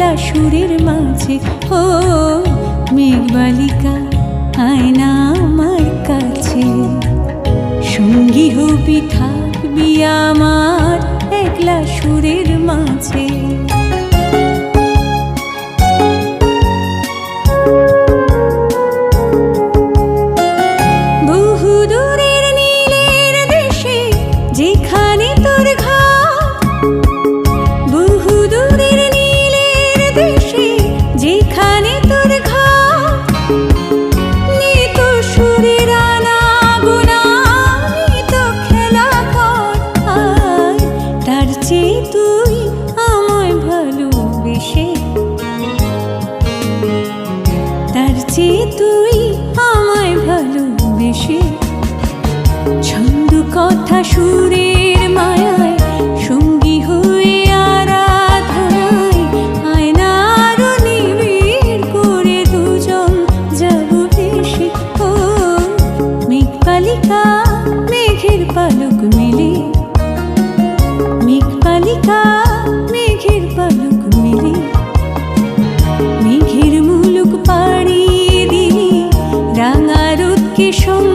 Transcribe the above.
একলা সুরের মাঝে। ও মেঘবালিকা আয়না আমার কাছে, সঙ্গী হবি থাকবি আমার একলা সুরের মাঝে। বহু দূরের নীলের দেশে যেখানে তোর ঘর, বহু দূরের নীলের দেশে যেখানে তোর ঘর, নিত সুরের আনাগোনা নিত খেলা কর। আর তার চেয়ে তুই আমায় ভালোবেসে, তার চেয়ে তুই আমায় ভালোবেসে, ছন্দ কথা সুরের মায়ায় সঙ্গী হয়ে আরাধনায় আয়নার নিবিড় করে দুজন যাব ভেসে। ও মেঘবালিকা মেঘের পালক মেলে, মেঘবালিকা মেঘের পালক মেলে, মেঘের মুলুক পাড়িয়ে দিলি রাঙা রোদকে সঙ্গে